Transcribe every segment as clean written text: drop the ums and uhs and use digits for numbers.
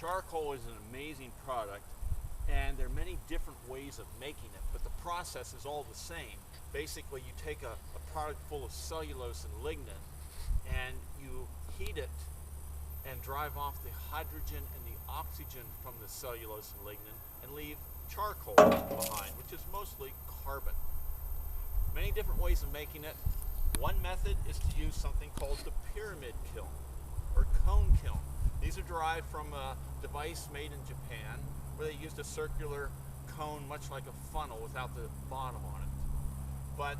Charcoal is an amazing product, and there are many different ways of making it, but the process is all the same. Basically, you take a product full of cellulose and lignin, and you heat it and drive off the hydrogen and the oxygen from the cellulose and lignin and leave charcoal behind, which is mostly carbon. Many different ways of making it. One method is to use something called the pyramid kiln or cone kiln. These are derived from a device made in Japan where they used a circular cone much like a funnel without the bottom on it. But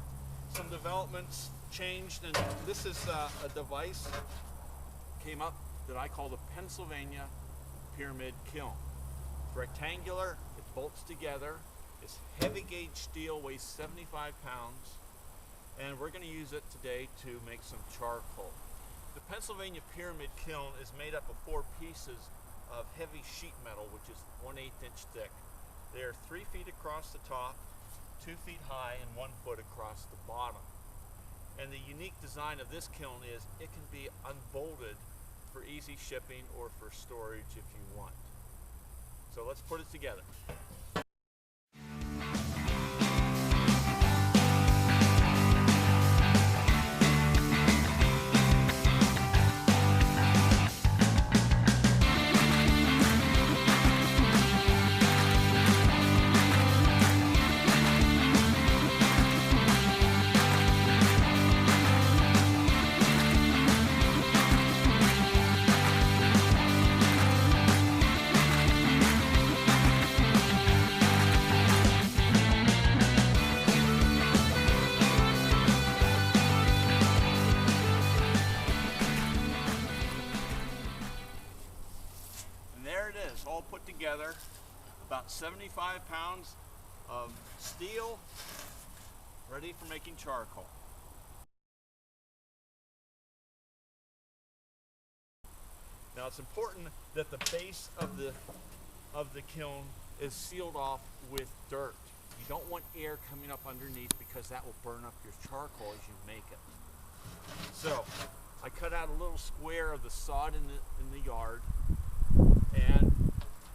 some developments changed, and this is a device came up that I call the Pennsylvania Pyramid Kiln. It's rectangular, it bolts together, it's heavy gauge steel, weighs 75 pounds, and we're going to use it today to make some charcoal. The Pennsylvania Pyramid Kiln is made up of 4 pieces of heavy sheet metal, which is 1/8 inch thick. They are 3 feet across the top, 2 feet high, and 1 foot across the bottom. And the unique design of this kiln is it can be unbolted for easy shipping or for storage if you want. So let's put it together. All put together, about 75 pounds of steel ready for making charcoal. Now it's important that the base of the kiln is sealed off with dirt. You don't want air coming up underneath because that will burn up your charcoal as you make it. So I cut out a little square of the sod in the yard, and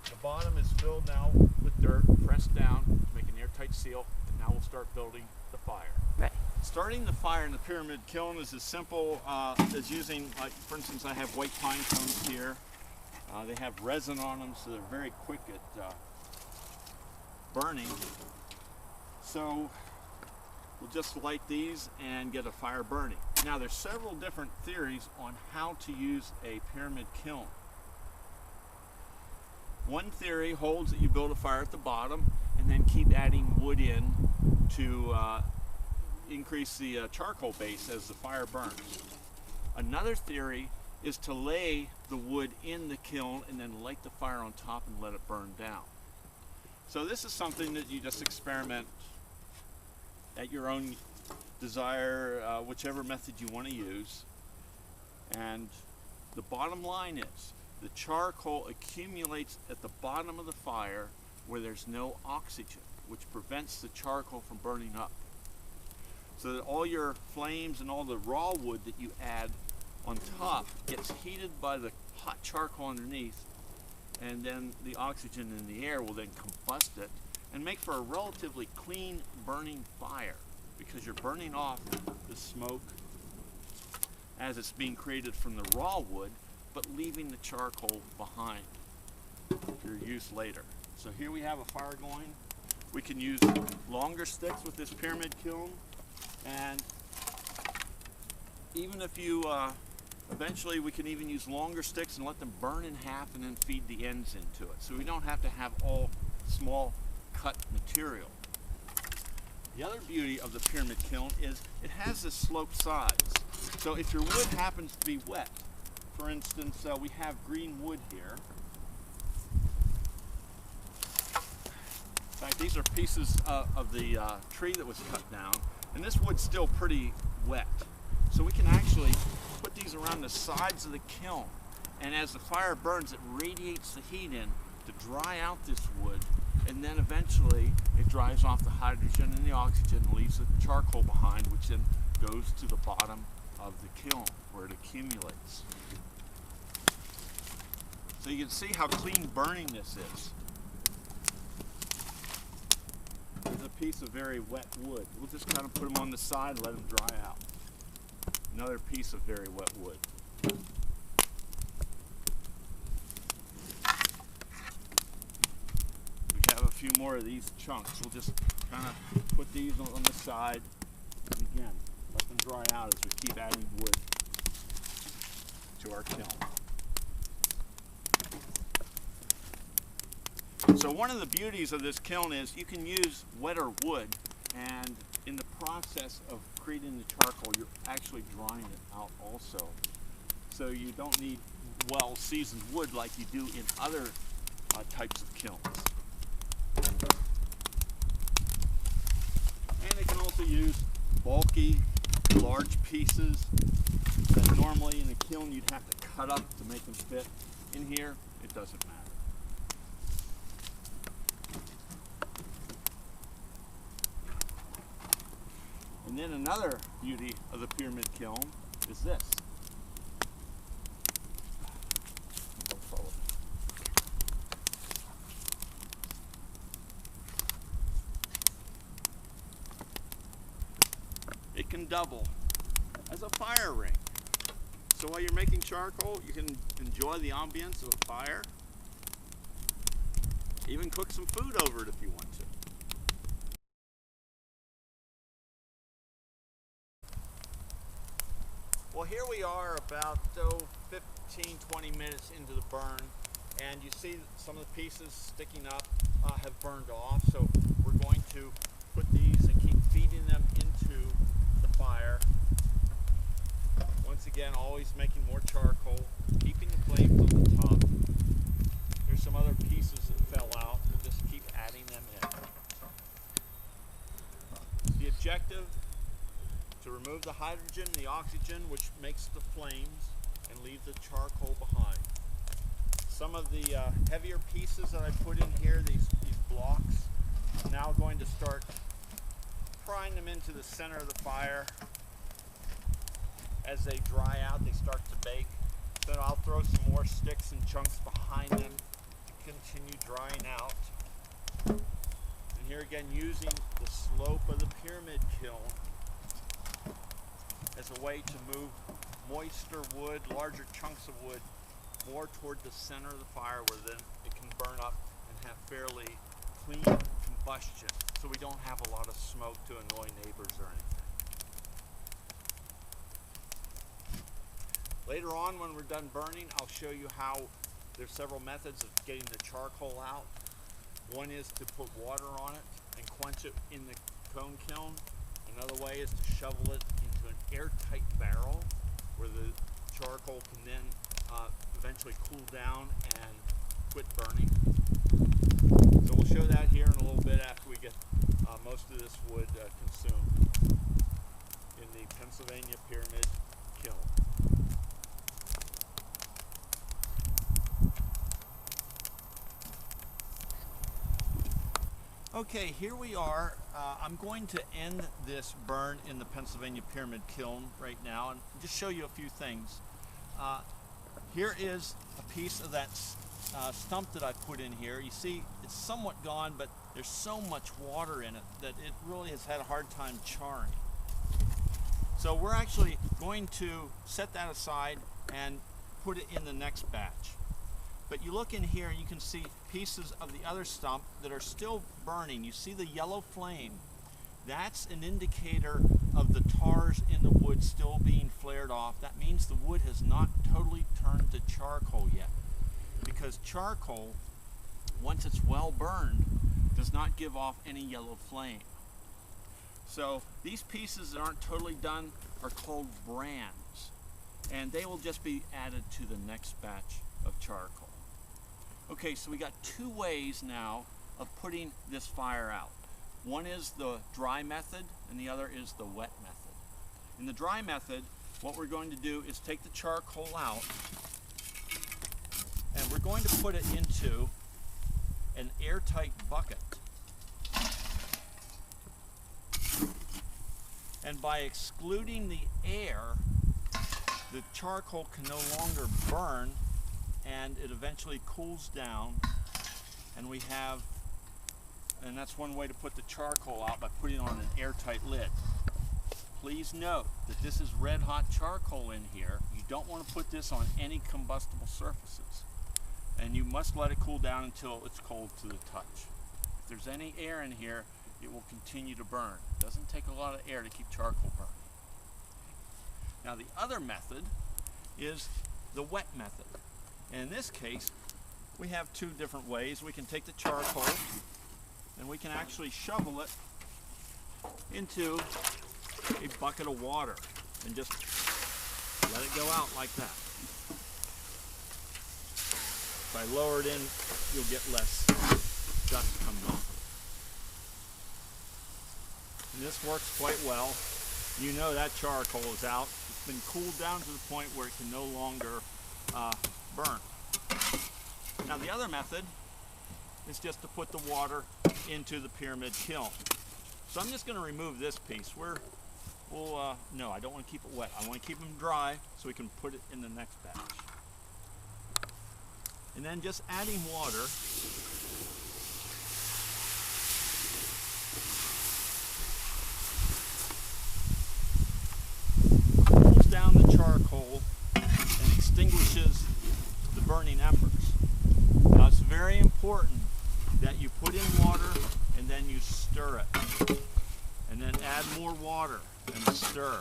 the bottom is filled now with dirt, pressed down to make an airtight seal, and now we'll start building the fire. Right. Starting the fire in the pyramid kiln is as simple as using, like for instance, I have white pine cones here. They have resin on them, so they're very quick at burning. So we'll just light these and get a fire burning. Now there's several different theories on how to use a pyramid kiln. One theory holds that you build a fire at the bottom and then keep adding wood in to increase the charcoal base as the fire burns. Another theory is to lay the wood in the kiln and then light the fire on top and let it burn down. So this is something that you just experiment at your own desire, whichever method you want to use. And the bottom line is, the charcoal accumulates at the bottom of the fire where there's no oxygen, which prevents the charcoal from burning up. So that all your flames and all the raw wood that you add on top gets heated by the hot charcoal underneath, and then the oxygen in the air will then combust it and make for a relatively clean burning fire, because you're burning off the smoke as it's being created from the raw wood, but leaving the charcoal behind for use later. So here we have a fire going. We can use longer sticks with this pyramid kiln, and even if you eventually we can even use longer sticks and let them burn in half and then feed the ends into it, so we don't have to have all small cut material. The other beauty of the pyramid kiln is it has this sloped sides, so if your wood happens to be wet, for instance, we have green wood here. In fact, these are pieces of the tree that was cut down, and this wood's still pretty wet. So we can actually put these around the sides of the kiln, and as the fire burns, it radiates the heat in to dry out this wood, and then eventually it dries off the hydrogen and the oxygen and leaves the charcoal behind, which then goes to the bottom of the kiln where it accumulates. So you can see how clean burning this is. There's a piece of very wet wood. We'll just kind of put them on the side and let them dry out. Another piece of very wet wood. We have a few more of these chunks. We'll just kind of put these on the side and again, let them dry out as we keep adding wood to our kiln. So one of the beauties of this kiln is you can use wetter wood, and in the process of creating the charcoal, you're actually drying it out also. So you don't need well-seasoned wood like you do in other types of kilns. And they can also use bulky, large pieces that normally in a kiln you'd have to cut up to make them fit. In here, it doesn't matter. And then another beauty of the pyramid kiln is this. It can double as a fire ring. So while you're making charcoal, you can enjoy the ambience of a fire. Even cook some food over it if you want to. Well, here we are about 15-20 minutes into the burn, and you see some of the pieces sticking up have burned off, so we're going to put these and keep feeding them into the fire. Once again, always making more charcoal, keeping the flames on the top. There's some other pieces that fell out. We'll just keep adding them in. The objective: to remove the hydrogen and the oxygen, which makes the flames, and leave the charcoal behind. Some of the heavier pieces that I put in here, these blocks, I'm now going to start prying them into the center of the fire. As they dry out, they start to bake. Then I'll throw some more sticks and chunks behind them to continue drying out. And here again, using the slope of the pyramid kiln as a way to move moister wood, larger chunks of wood, more toward the center of the fire, where then it can burn up and have fairly clean combustion, so we don't have a lot of smoke to annoy neighbors or anything. Later on, when we're done burning, I'll show you how there's several methods of getting the charcoal out. One is to put water on it and quench it in the cone kiln. Another way is to shovel it into an airtight barrel where the charcoal can then eventually cool down and quit burning. So we'll show that here in a little bit after we get most of this wood consumed in the Pennsylvania Pyramid Kiln. Okay, here we are. I'm going to end this burn in the Pennsylvania Pyramid Kiln right now and just show you a few things. Here is a piece of that stump that I put in here. You see it's somewhat gone, but there's so much water in it that it really has had a hard time charring. So we're actually going to set that aside and put it in the next batch. But you look in here and you can see pieces of the other stump that are still burning. You see the yellow flame. That's an indicator of the tars in the wood still being flared off. That means the wood has not totally turned to charcoal yet. Because charcoal, once it's well burned, does not give off any yellow flame. So these pieces that aren't totally done are called brands, and they will just be added to the next batch of charcoal. Okay, so we got two ways now of putting this fire out. One is the dry method and the other is the wet method. In the dry method, what we're going to do is take the charcoal out and we're going to put it into an airtight bucket. And by excluding the air, the charcoal can no longer burn and it eventually cools down, and we have, and that's one way to put the charcoal out, by putting on an airtight lid. Please note that this is red hot charcoal in here. You don't want to put this on any combustible surfaces, and you must let it cool down until it's cold to the touch. If there's any air in here, it will continue to burn. It doesn't take a lot of air to keep charcoal burning. Now the other method is the wet method. And in this case, we have two different ways. We can take the charcoal and we can actually shovel it into a bucket of water and just let it go out like that. If I lower it in, you'll get less dust coming off. And this works quite well. You know that charcoal is out. It's been cooled down to the point where it can no longer burn. Now the other method is just to put the water into the pyramid kiln. So I'm just going to remove this piece. No, I don't want to keep it wet. I want to keep them dry so we can put it in the next batch. And then just adding water. Cools down the charcoal and extinguishes the burning embers. Now it's very important that you put in water and then you stir it. And then add more water and stir.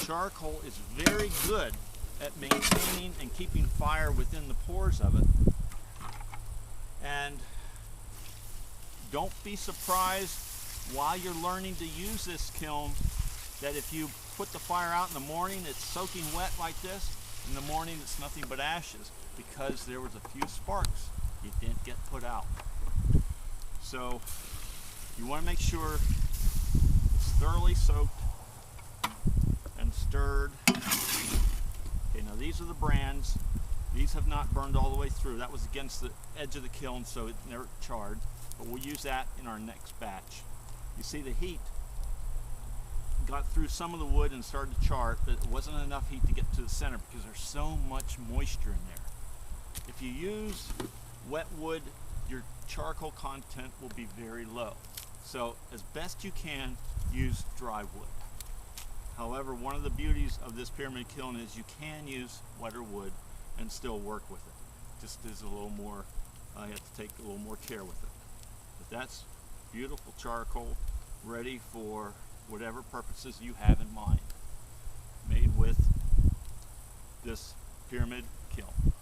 Charcoal is very good at maintaining and keeping fire within the pores of it. And don't be surprised while you're learning to use this kiln that if you put the fire out in the morning, it's soaking wet like this. In the morning, it's nothing but ashes because there was a few sparks you didn't get put out. So you want to make sure it's thoroughly soaked and stirred. Okay, now these are the brands. These have not burned all the way through. That was against the edge of the kiln, so it never charred. But we'll use that in our next batch. You see the heat got through some of the wood and started to char it, but it wasn't enough heat to get to the center because there's so much moisture in there. If you use wet wood, your charcoal content will be very low. So as best you can, use dry wood. However, one of the beauties of this pyramid kiln is you can use wetter wood and still work with it. Just is a little more, you have to take a little more care with it. But that's beautiful charcoal, ready for whatever purposes you have in mind, made with this pyramid kiln.